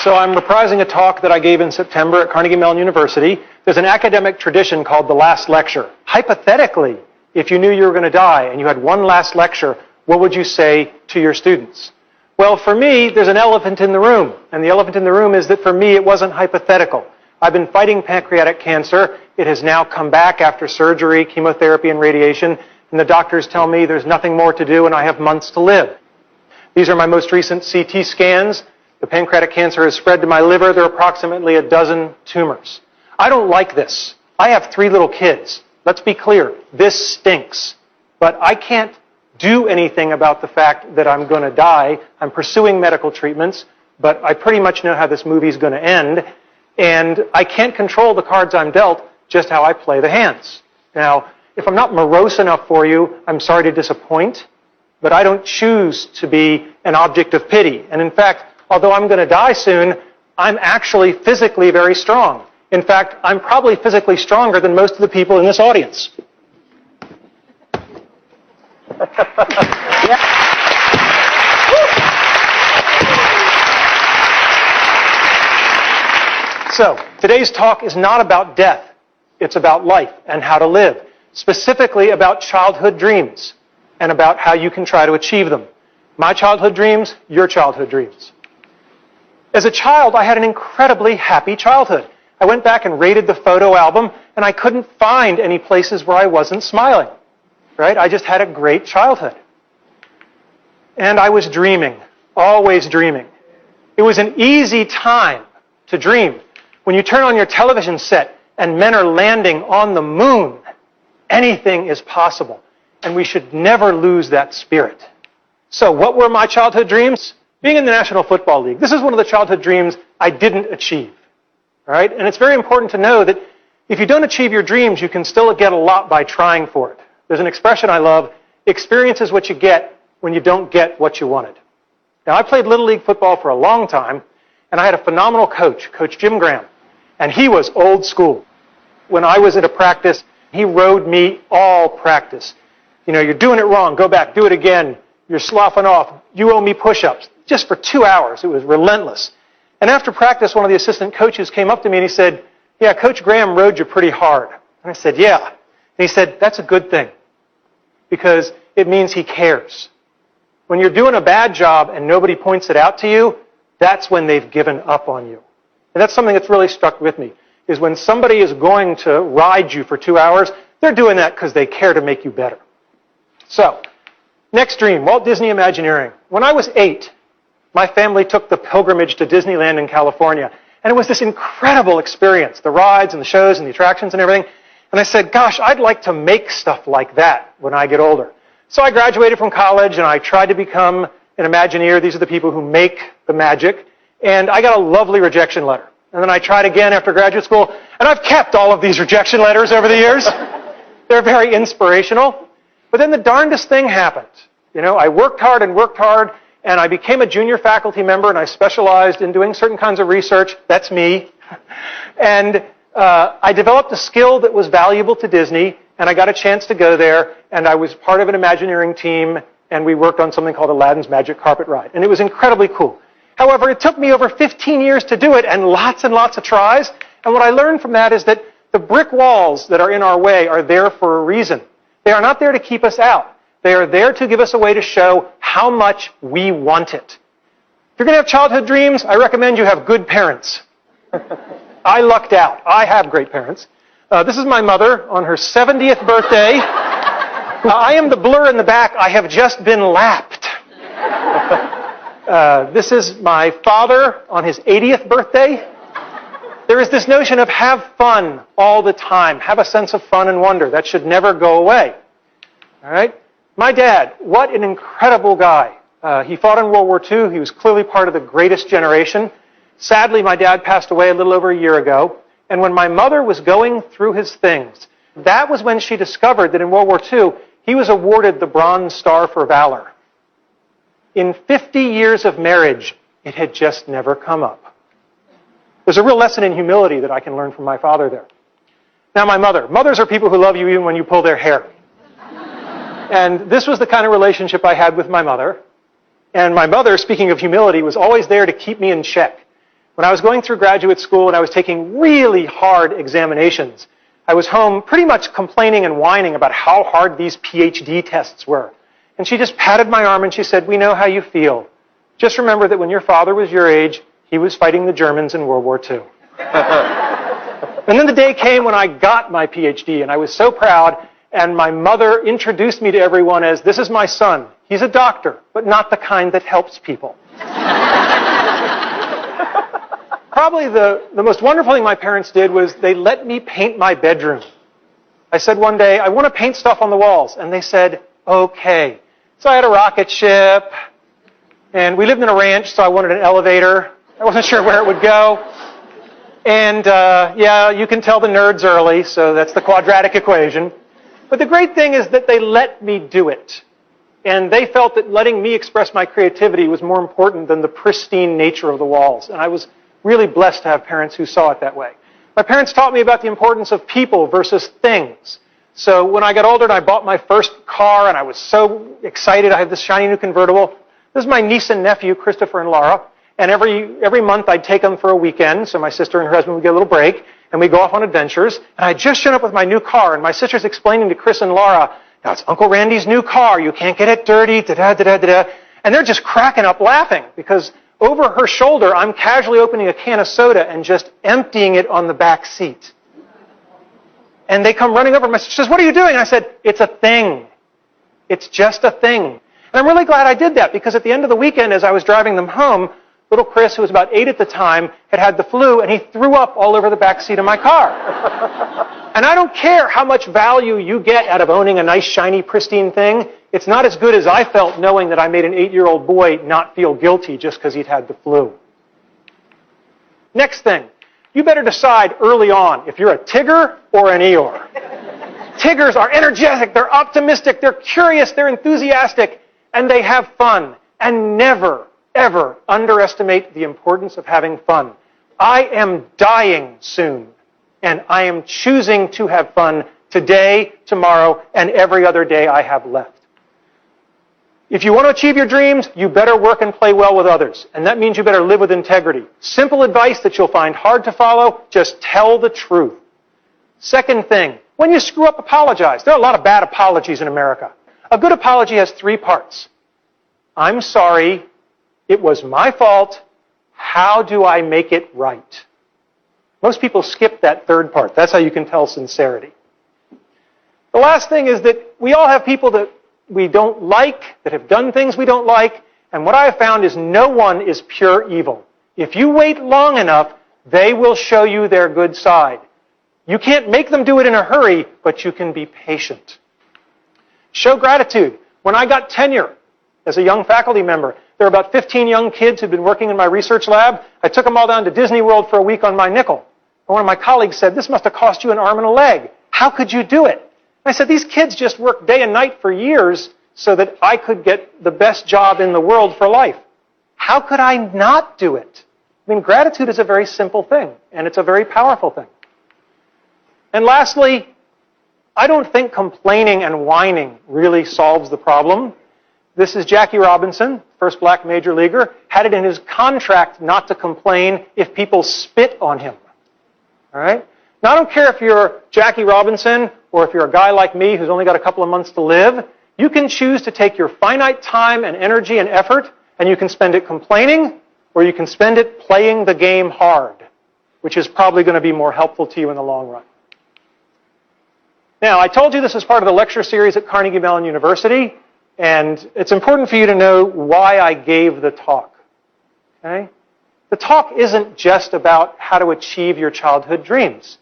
So I'm reprising a talk that I gave in September at Carnegie Mellon University. There's an academic tradition called the last lecture. Hypothetically, if you knew you were going to die and you had one last lecture, what would you say to your students? Well, for me, there's an elephant in the room. And the elephant in the room is that for me, it wasn't hypothetical. I've been fighting pancreatic cancer. It has now come back after surgery, chemotherapy, and radiation. And the doctors tell me there's nothing more to do and I have months to live. These are my most recent CT scans. The pancreatic cancer has spread to my liver. There are approximately a dozen tumors. I don't like this. I have 3 little kids. Let's be clear. This stinks. But I can't do anything about the fact that I'm going to die. I'm pursuing medical treatments, but I pretty much know how this movie's going to end. And I can't control the cards I'm dealt, just how I play the hands. Now, if I'm not morose enough for you, I'm sorry to disappoint, but I don't choose to be an object of pity. And in fact, although I'm going to die soon, I'm actually physically very strong. In fact, I'm probably physically stronger than most of the people in this audience. Yeah. So, today's talk is not about death. It's about life and how to live. Specifically about childhood dreams and about how you can try to achieve them. My childhood dreams, your childhood dreams. As a child, I had an incredibly happy childhood. I went back and rated the photo album, and I couldn't find any places where I wasn't smiling. Right? I just had a great childhood. And I was dreaming, always dreaming. It was an easy time to dream. When you turn on your television set and men are landing on the moon, anything is possible. And we should never lose that spirit. So what were my childhood dreams? Being in the National Football League. This is one of the childhood dreams I didn't achieve. All right? And it's very important to know that if you don't achieve your dreams, you can still get a lot by trying for it. There's an expression I love, experience is what you get when you don't get what you wanted. Now, I played Little League football for a long time, and I had a phenomenal coach, Coach Jim Graham, and he was old school. When I was at a practice, he rode me all practice. You know, you're doing it wrong, go back, do it again. You're sloughing off, you owe me push-ups. Just for 2 hours, it was relentless. And after practice, one of the assistant coaches came up to me and he said, yeah, Coach Graham rode you pretty hard. And I said, yeah. And he said, that's a good thing, because it means he cares. When you're doing a bad job and nobody points it out to you, that's when they've given up on you. And that's something that's really stuck with me, is when somebody is going to ride you for 2 hours, they're doing that because they care to make you better. So, next dream, Walt Disney Imagineering. When I was 8, my family took the pilgrimage to Disneyland in California. And it was this incredible experience, the rides and the shows and the attractions and everything. And I said, gosh, I'd like to make stuff like that when I get older. So I graduated from college and I tried to become an Imagineer. These are the people who make the magic. And I got a lovely rejection letter. And then I tried again after graduate school. And I've kept all of these rejection letters over the years. They're very inspirational. But then the darndest thing happened. You know, I worked hard, and I became a junior faculty member, and I specialized in doing certain kinds of research. That's me. And I developed a skill that was valuable to Disney, and I got a chance to go there, and I was part of an Imagineering team, and we worked on something called Aladdin's Magic Carpet Ride. And it was incredibly cool. However, it took me over 15 years to do it, and lots of tries. And what I learned from that is that the brick walls that are in our way are there for a reason. They are not there to keep us out. They are there to give us a way to show how much we want it. If you're going to have childhood dreams, I recommend you have good parents. I lucked out. I have great parents. This is my mother on her 70th birthday. I am the blur in the back. I have just been lapped. This is my father on his 80th birthday. There is this notion of have fun all the time. Have a sense of fun and wonder. That should never go away. All right? My dad, what an incredible guy. He fought in World War II. He was clearly part of the greatest generation. Sadly, my dad passed away a little over a year ago. And when my mother was going through his things, that was when she discovered that in World War II, he was awarded the Bronze Star for Valor. In 50 years of marriage, it had just never come up. There's a real lesson in humility that I can learn from my father there. Now, my mother. Mothers are people who love you even when you pull their hair. And this was the kind of relationship I had with my mother. And my mother, speaking of humility, was always there to keep me in check. When I was going through graduate school and I was taking really hard examinations, I was home pretty much complaining and whining about how hard these PhD tests were. And she just patted my arm and she said, "We know how you feel. Just remember that when your father was your age, he was fighting the Germans in World War II." And then the day came when I got my PhD, and I was so proud, and my mother introduced me to everyone as, "This is my son. He's a doctor, but not the kind that helps people." Probably the most wonderful thing my parents did was they let me paint my bedroom. I said one day, "I want to paint stuff on the walls." And they said, "Okay." So I had a rocket ship, and we lived in a ranch, so I wanted an elevator. I wasn't sure where it would go. And yeah, you can tell the nerds early, so that's the quadratic equation. But the great thing is that they let me do it. And they felt that letting me express my creativity was more important than the pristine nature of the walls. And I was really blessed to have parents who saw it that way. My parents taught me about the importance of people versus things. So when I got older and I bought my first car and I was so excited, I had this shiny new convertible. This is my niece and nephew, Christopher and Laura. And every month I'd take them for a weekend, so my sister and her husband would get a little break, and we'd go off on adventures. And I'd just shown up with my new car, and my sister's explaining to Chris and Laura, "Now it's Uncle Randy's new car, you can't get it dirty, da-da-da-da-da." And they're just cracking up laughing, because over her shoulder, I'm casually opening a can of soda and just emptying it on the back seat. And they come running over, and my sister says, "What are you doing?" And I said, "It's a thing. It's just a thing." And I'm really glad I did that, because at the end of the weekend, as I was driving them home, little Chris, who was about 8 at the time, had the flu, and he threw up all over the back seat of my car. And I don't care how much value you get out of owning a nice, shiny, pristine thing. It's not as good as I felt knowing that I made an 8-year-old boy not feel guilty just because he'd had the flu. Next thing, you better decide early on if you're a Tigger or an Eeyore. Tiggers are energetic, they're optimistic, they're curious, they're enthusiastic, and they have fun. And never, ever underestimate the importance of having fun. I am dying soon, and I am choosing to have fun today, tomorrow, and every other day I have left. If you want to achieve your dreams, you better work and play well with others, and that means you better live with integrity. Simple advice that you'll find hard to follow, just tell the truth. Second thing, when you screw up, apologize. There are a lot of bad apologies in America. A good apology has 3 parts. I'm sorry. It was my fault. How do I make it right? Most people skip that 3rd part. That's how you can tell sincerity. The last thing is that we all have people that we don't like, that have done things we don't like, and what I have found is no one is pure evil. If you wait long enough, they will show you their good side. You can't make them do it in a hurry, but you can be patient. Show gratitude. When I got tenure as a young faculty member, there were about 15 young kids who'd been working in my research lab. I took them all down to Disney World for a week on my nickel. And one of my colleagues said, "This must have cost you an arm and a leg. How could you do it?" I said, "These kids just worked day and night for years so that I could get the best job in the world for life. How could I not do it?" I mean, gratitude is a very simple thing, and it's a very powerful thing. And lastly, I don't think complaining and whining really solves the problem. This is Jackie Robinson, first black major leaguer, had it in his contract not to complain if people spit on him. All right? Now, I don't care if you're Jackie Robinson or if you're a guy like me who's only got a couple of months to live. You can choose to take your finite time and energy and effort, and you can spend it complaining, or you can spend it playing the game hard, which is probably going to be more helpful to you in the long run. Now, I told you this is part of the lecture series at Carnegie Mellon University, and it's important for you to know why I gave the talk. Okay? The talk isn't just about how to achieve your childhood dreams.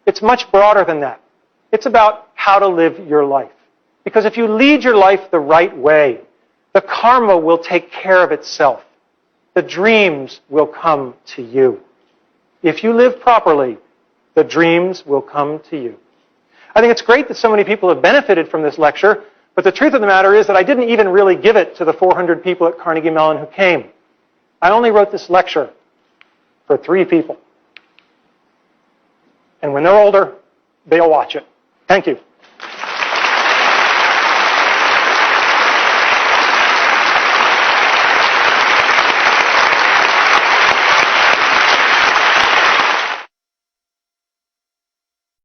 It's much broader than that. It's about how to live your life. Because if you lead your life the right way, the karma will take care of itself. The dreams will come to you. If you live properly, the dreams will come to you. I think it's great that so many people have benefited from this lecture, but the truth of the matter is that I didn't even really give it to the 400 people at Carnegie Mellon who came. I only wrote this lecture for 3 people. And when they're older, they'll watch it. Thank you.